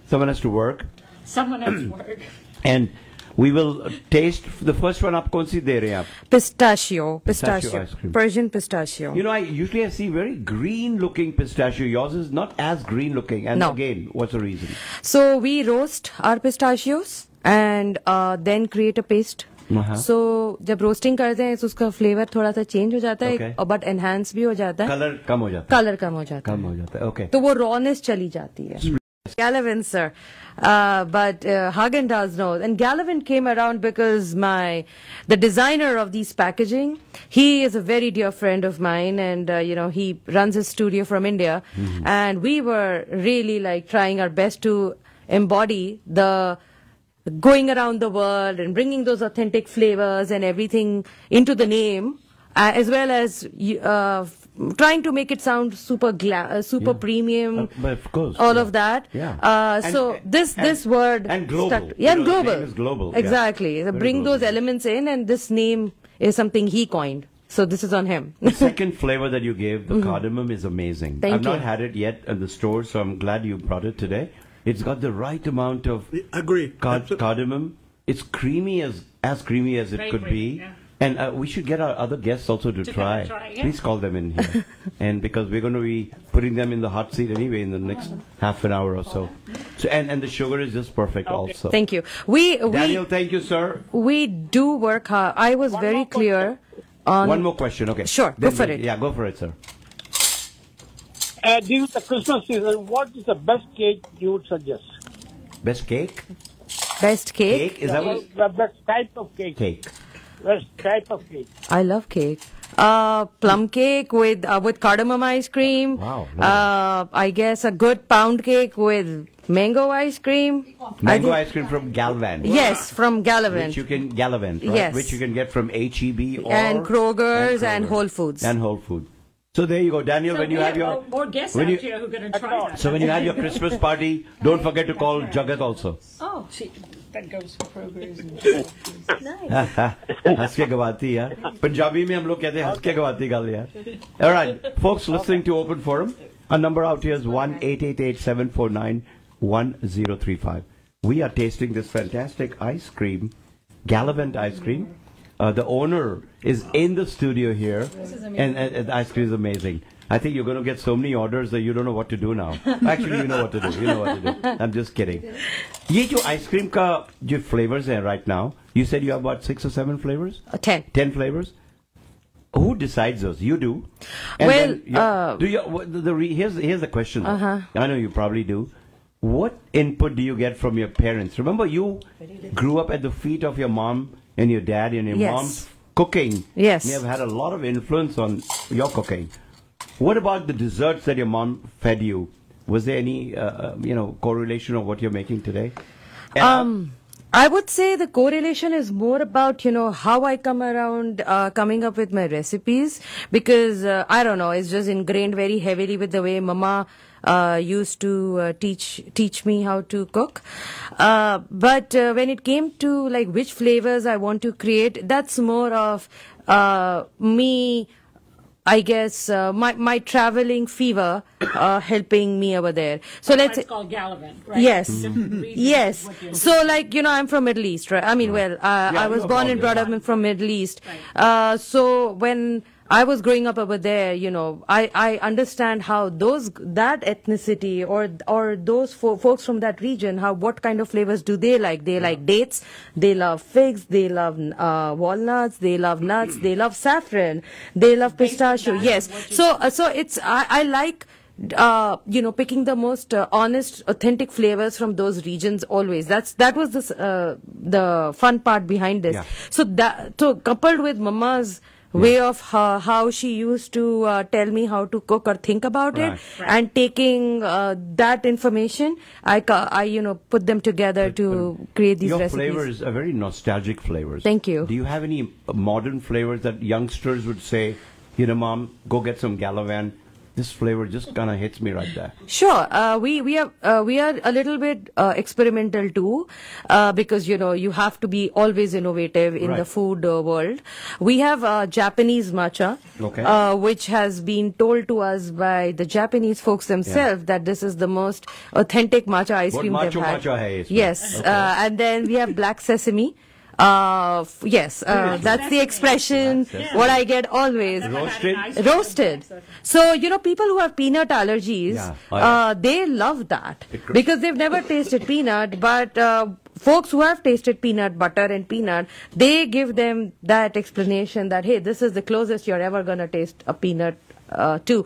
Someone has to work. Someone has to work. And We will taste the first one. आप कौन सी दे रहे हैं आप? Pistachio ice cream. Persian pistachio. You know, I see very green looking pistachio. Yours is not as green looking. And No. again, what's the reason? So we roast our pistachios and then create a paste. So जब roasting करते हैं तो उसका flavor थोड़ा सा change हो जाता है, Okay. but enhance भी हो जाता है. Color कम हो जाता है. Color कम हो जाता है. कम हो जाता है. Okay. तो वो rawness चली जाती है. Gallivant, sir. But Häagen-Dazs knows. And Gallivant came around because the designer of these packaging, he is a very dear friend of mine, and he runs his studio from India. And we were really like trying our best to embody the going around the world and bringing those authentic flavors and everything into the name, as well as trying to make it sound super premium, but of course, all of that. Yeah. So this word and global. stuck. Yeah, and global. The name is global. Exactly. Yeah. Bring global. those elements in, and this name is something he coined. So this is on him. The second flavor that you gave, the cardamom, is amazing. Thank I've you. not had it yet at the store, so I'm glad you brought it today. It's got the right amount of Agree. cardamom. It's creamy as creamy as it Very could creamy, be. yeah. And we should get our other guests also to try. Yeah. Please call them in here. And because we're going to be putting them in the hot seat anyway in the next half an hour or so. So and the sugar is just perfect also. Thank you. Daniel, thank you, sir. We do work hard. I was very clear on. One more question, okay. Sure, go for it. Yeah, go for it, sir. During the Christmas season, what is the best cake you would suggest? Best cake? Best cake. Cake? Is that what? The best type of cake. Cake. Best type of cake. I love cake. Plum cake with cardamom ice cream. Wow. I guess a good pound cake with mango ice cream. Mango ice cream from Galvin. Yes, from Gallivant. Which you can Gallivant, right? Yes. Which you can get from HEB or And Kroger's and Kroger. Whole Foods. And Whole Food. So there you go, Daniel. So when you we have your more guests when out you- here who are going to try that. so when you have your Christmas party, don't forget to call Jagat also. Oh, see, that goes for Kroger's. हंस के गवाती यार पंजाबी में हम लोग कहते हैं हंस के गवाती गाल यार. All right, folks listening to Open Forum, our number out here is 1-888-749-1035. We are tasting this fantastic ice cream, Gallivant ice cream. The owner is in the studio here, and the ice cream is amazing. I think you're going to get so many orders that you don't know what to do now. Actually, you know what to do. You know what to do. I'm just kidding. ये जो ice cream का जो flavors हैं right now, you said you have about 6 or 7 flavors? 10. 10 flavors? Who decides those? You do. And Well, then do you? Here's the question. I know you probably do. What input do you get from your parents? Remember, you grew up at the feet of your mom and your dad, and your Yes. mom's cooking. Yes. May have had a lot of influence on your cooking. What about the desserts that your mom fed you? Was there any, correlation of what you're making today? And, I would say the correlation is more about, how I come around coming up with my recipes, because I don't know, it's just ingrained very heavily with the way Mama used to teach me how to cook. But when it came to like which flavors I want to create, that's more of me, I guess, my traveling fever helping me over there. So let's say, It's called Gallivant, right? yes, Different reasons yes. what you're So like, I'm from Middle East, right? I mean, I was no born and brought problem. up from Middle East. So when I was growing up over there, I understand how that ethnicity or those folks from that region, what kind of flavors do they like? They like dates, they love figs, they love walnuts, they love nuts, they love saffron, they love pistachio. Yes. So it's I like picking the most honest, authentic flavors from those regions always. That was the fun part behind this. Yeah. So coupled with Mama's way of how she used to tell me how to cook or think about it, and taking that information, I put them together to create these your recipes. flavors are very nostalgic flavors. Thank you. Do you have any modern flavors that youngsters would say, Mom, go get some Gallivant, this flavor just kind of hits me right there. Sure. We are a little bit experimental too, because you have to be always innovative in the food world. We have Japanese matcha, which has been told to us by the Japanese folks themselves that this is the most authentic matcha ice cream they've had. Matcha hai Yes, and then we have black sesame. Yes, that's the expression, what I get always. Roasted. So, people who have peanut allergies, they love that because they've never tasted peanut, but folks who have tasted peanut butter and peanut, they give them that explanation that, hey, this is the closest you're ever going to taste a peanut to.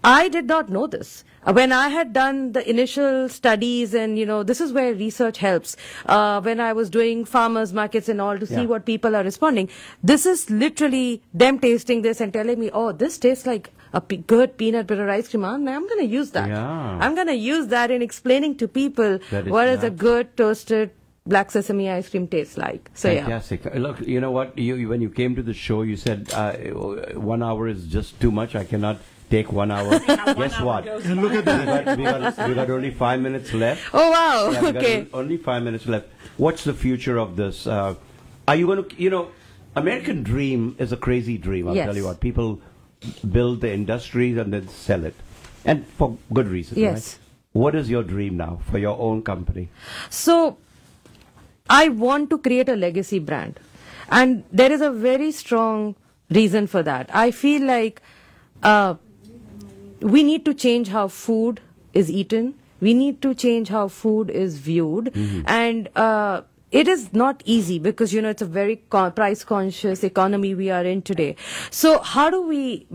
I did not know this. When I had done the initial studies, and this is where research helps, when I was doing farmers markets and all to see what people are responding, this is literally them tasting this and telling me, oh, this tastes like a good peanut butter ice cream. I'm going to use that. I'm going to use that in explaining to people what is a good toasted black sesame ice cream tastes like. So fantastic. Look, you know what? When you came to the show, you said 1 hour is just too much. I cannot take 1 hour. Guess what? Look at that. We got only 5 minutes left. Oh wow! Yeah, okay. Only 5 minutes left. What's the future of this? Are you going to? American dream is a crazy dream. I'll tell you what. People build the industries and then sell it, and for good reason. Yes. Right? What is your dream now for your own company? So, I want to create a legacy brand, and there is a very strong reason for that. I feel like we need to change how food is eaten. We need to change how food is viewed. And it is not easy because, it's a very price-conscious economy we are in today. So how do we,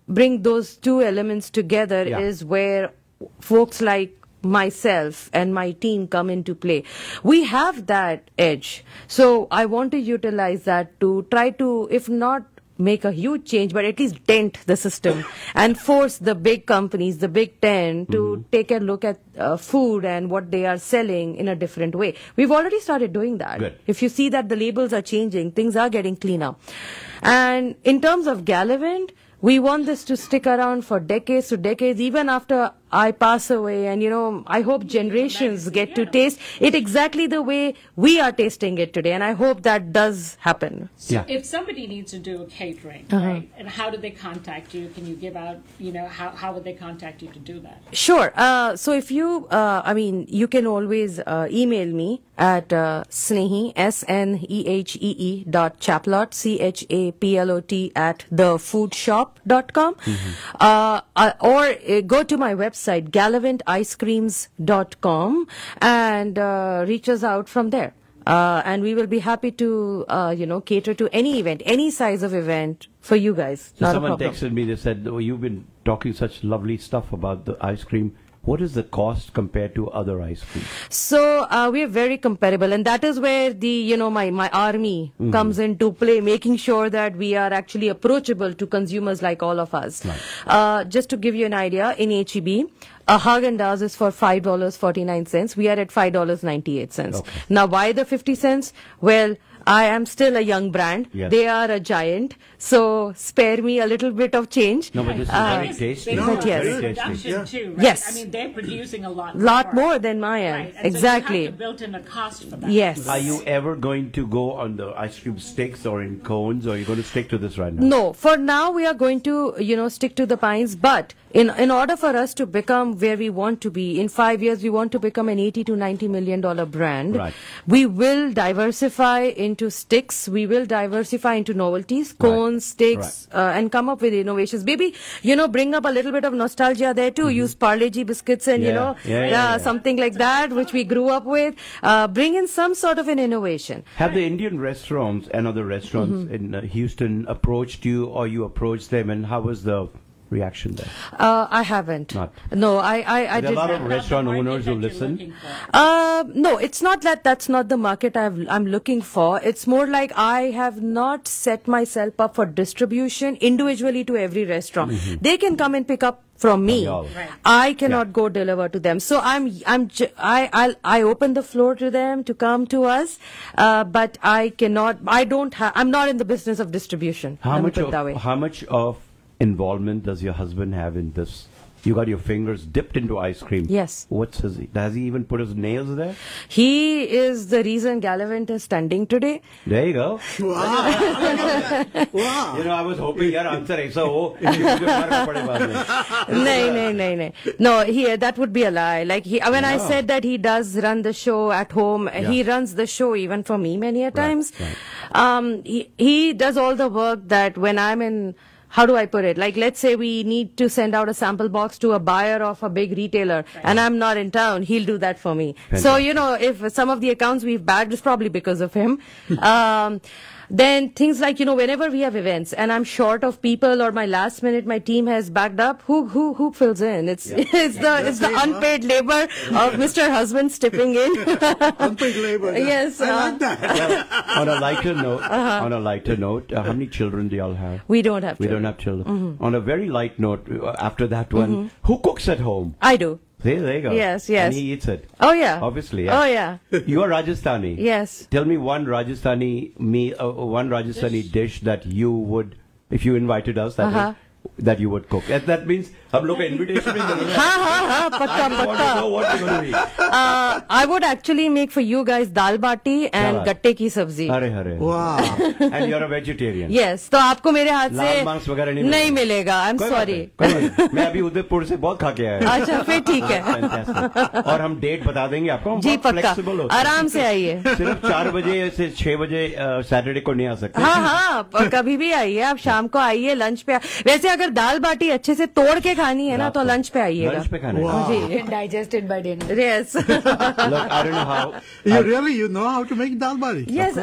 bring those two elements together is where folks like myself and my team come into play. We have that edge. So I want to utilize that to try to, if not make a huge change, but at least dent the system and force the big companies, the Big 10, to take a look at food and what they are selling in a different way. We've already started doing that. Good. If you see that the labels are changing, things are getting cleaner. And in terms of Gallivant, we want this to stick around for decades to decades, even after I pass away. And, I hope generations get to taste it exactly the way we are tasting it today. And I hope that does happen. So if somebody needs to do a catering, right, and how do they contact you? Can you give out, how would they contact you to do that? Sure. So if you, you can always email me at Snehee, SNEHEE .chaplot, CHAPLOT at thefoodshop.com. Or go to my website, GallivantIceCreams.com, and reach us out from there. And we will be happy to, cater to any event, any size of event for you guys. So someone texted me, they said, oh, you've been talking such lovely stuff about the ice cream. What is the cost compared to other ice cream? So we are very comparable, and that is where the my army comes into play, making sure that we are actually approachable to consumers like all of us. Right. Just to give you an idea, in HEB, a Haagen-Dazs is for $5.49. We are at $5.98. Okay. Now, why the 50 cents? Well, I am still a young brand. Yes. They are a giant. So spare me a little bit of change. No, but this is very tasty. But yes. Very tasty. Too, right? Yes. I mean, they're producing a lot more than I am. Right. And exactly. So you have to build in a cost for that. Yes. Are you ever going to go on the ice cream sticks or in cones, or are you going to stick to this right now? No. For now, we are going to, stick to the pines. But in order for us to become where we want to be, in 5 years, we want to become an $80 to $90 million brand. Right. We will diversify into sticks. We will diversify into novelties, cones, sticks, and come up with innovations. Maybe, bring up a little bit of nostalgia there too. Use Parle G biscuits and, something like that, which we grew up with. Bring in some sort of an innovation. Have the Indian restaurants and other restaurants in Houston approached you, or you approached them, and how was the reaction there? I haven't. Not. No, I did. There are a lot of restaurant owners who listen. No, it's not that that's not the market I'm looking for. It's more like I have not set myself up for distribution individually to every restaurant. They can come and pick up from me. Right. I cannot go deliver to them. So I open the floor to them to come to us, but I'm not in the business of distribution. How much of involvement does your husband have in this? You got your fingers dipped into ice cream. Yes. Does he even put his nails there? He is the reason Gallivant is standing today. There you go. Wow. Wow. You know, I was hoping your answer is so. No, that would be a lie. Like when I said that he does run the show at home, he runs the show even for me many a times. Right. He does all the work that when I'm in, how do I put it? Like, let's say we need to send out a sample box to a buyer of a big retailer, and I'm not in town, he'll do that for me. Fantastic. So, you know, if some of the accounts we've bagged, it's probably because of him. Then things like, you know, whenever we have events and I'm short of people or my last minute, my team has backed up, who fills in? It's the unpaid labor of Mr. Husband stepping in. Unpaid labor. Yes. I like that. Well, on a lighter note, how many children do y'all have? We don't have We children. don't have children. On a very light note, after that one, who cooks at home? I do. There you go. Yes. And he eats it. Oh, yeah. Obviously. Oh, yeah. You are Rajasthani. Yes. Tell me one Rajasthani dish that you would, if you invited us, that you would cook. That means हम लोग का invitation में जरूर है. हाँ, पक्का, I want to know what you're going to eat. I would actually make for you guys dal bati and gatte ki sabzi. अरे. Wow. And you're a vegetarian. Yes, तो आपको मेरे हाथ से लाल मांस वगैरह नहीं मिलेगा. I'm कोई बात sorry. नहीं, कोई बात नहीं. मैं अभी उदयपुर से बहुत खा के आया. अच्छा, फिर ठीक है. Fantastic. और हम डेट बता देंगे आपको. हम जी बहुत पक्का. flexible होते हैं. आराम से आइए. सिर्फ 4 बजे से 6 बजे सैटरडे को नहीं आ सकते. हाँ, कभी भी आइए. आप शाम को आइए, लंच पे. वैसे अगर दाल बाटी अच्छे से तोड़ के खानी है ना, तो लंच पे आइएगा. लंच पे खाना है. Wow. Ji. Digested by dinner. Yes. Look, I don't know how. You know how to make dal bari? Yes, You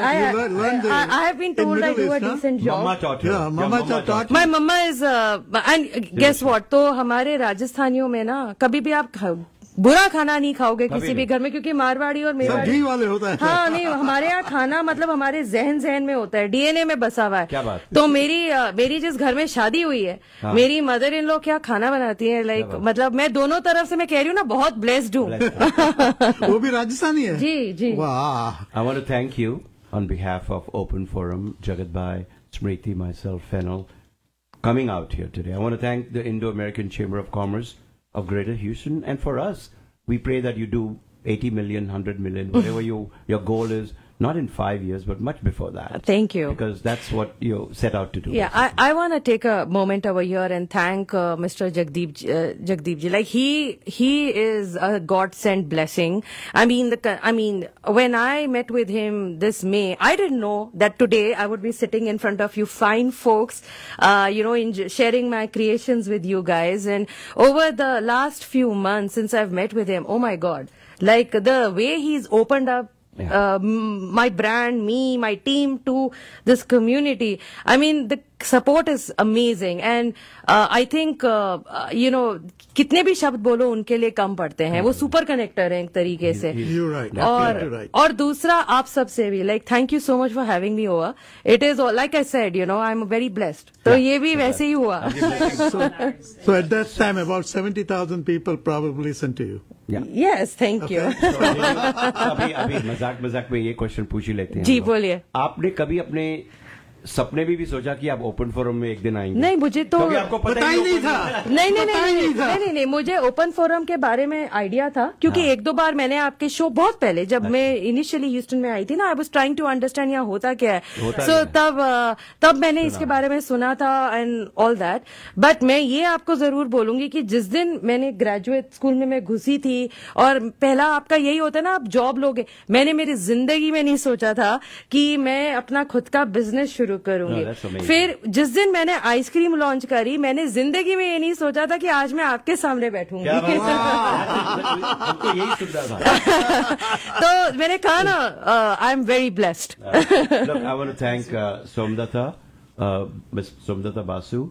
learned I have been in told I Middle do a East, huh? decent job. Mama taught you. Yeah, Mama taught My mama is and guess what? तो हमारे राजस्थानियों में ना कभी भी आप बुरा खाना नहीं खाओगे किसी भी घर में, क्योंकि मारवाड़ी और सब मेवाड़ी घी वाले होता है. हाँ नहीं, हमारे यहाँ खाना मतलब हमारे जहन में होता है, डीएनए में बसा हुआ है. क्या बात? तो मेरी जिस घर में शादी हुई है, मेरी मदर इन लोग क्या खाना बनाती है, लाइक मतलब मैं दोनों तरफ से मैं कह रही हूँ ना, बहुत ब्लेस्ड हूँ. वो भी राजस्थानी है. जी. Wow. I want to thank you on behalf of Open Forum, Jagat Bhai, Smriti, myself, Fennel, coming out here today. I want to thank the Indo-American Chamber of Commerce of Greater Houston, and for us, we pray that you do 80 million, 100 million, whatever your goal is, not in 5 years, but much before that. Thank you. Because that's what you set out to do. Yeah, I want to take a moment over here and thank Mr. Jagdeep ji. Like he is a God-sent blessing. I mean, when I met with him this May, I didn't know that today I would be sitting in front of you fine folks, sharing my creations with you guys. And over the last few months since I've met with him, oh my God, like the way he's opened up my brand, me, my team to this community. I mean, the support is amazing, and I think कितने भी शब्द बोलो उनके लिए कम पड़ते हैं. वो super connector हैं एक तरीके से. You're right. और दूसरा आप सबसे भी like thank you so much for having me over. It is like I said, I'm very blessed. तो ये भी वैसे ही हुआ. So at that time, about 70,000 people probably listened to you. Yeah. Yes, thank you. अभी मजाक में ये question पूछ ही लेते हैं. जी बोलिए. आपने कभी अपने सपने में भी सोचा कि आप ओपन फोरम में एक दिन आएंगे? नहीं, मुझे तो आपको पता ही नहीं था. नहीं, मुझे ओपन फोरम के बारे में आइडिया था, क्योंकि एक दो बार मैंने आपके शो बहुत पहले जब मैं इनिशियली ह्यूस्टन में आई थी ना, I was trying to understand यहाँ होता क्या है. सो तब मैंने इसके बारे में सुना था एंड ऑल दैट. बट मैं ये आपको जरूर बोलूंगी कि जिस दिन मैंने ग्रेजुएट स्कूल में मैं घुसी थी, और पहला आपका यही होता है ना, आप जॉब लोगे. मैंने मेरी जिंदगी में नहीं सोचा था कि मैं अपना खुद का बिजनेस शुरू करूंगी. फिर जिस दिन मैंने आइसक्रीम लॉन्च करी, मैंने जिंदगी में ये नहीं सोचा था कि आज मैं आपके सामने बैठूंगी. तो मैंने कहा ना, I am very blessed. I want to thank Somdata, Ms. Somdata Basu.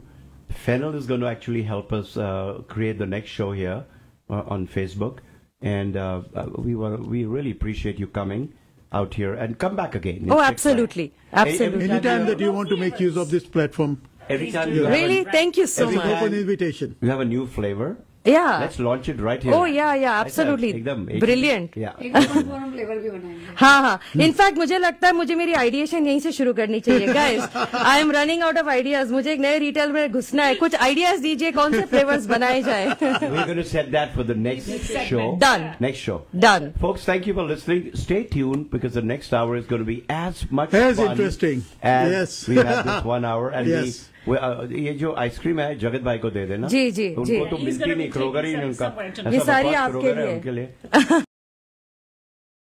Fennel is going to actually help us create the next show here on Facebook, and we really appreciate you coming out here and come back again. Oh, absolutely. Anytime that you want to make use of this platform. Every time you really, thank you so much. much. Open invitation. You have a new flavor. Yeah. Let's launch it right here. Oh yeah, absolutely. Brilliant. Yeah. Flavour भी बनाएंगे. हाँ. In fact, मुझे लगता है मुझे मेरी ideation यहीं से शुरू करनी चाहिए. Guys, I am running out of ideas. मुझे एक नए रिटेल में घुसना है. कुछ आइडियाज दीजिए कौन से फ्लेवर्स बनाए जाए. We're going to set that for the next show. Done. Next show. Done. Folks, thank you for listening. Stay tuned because the next hour is going to be as much as fun interesting as yes we had this 1 hour. And yes. ये जो ice cream है जगत भाई को दे देना. जी. उनको तो He's मिलती gonna be नहीं, क्रोगर ही taking नहीं some उनका. somewhere tonight. ये सारी ऐसा आपके क्रोगर है लिए. उनके लिए.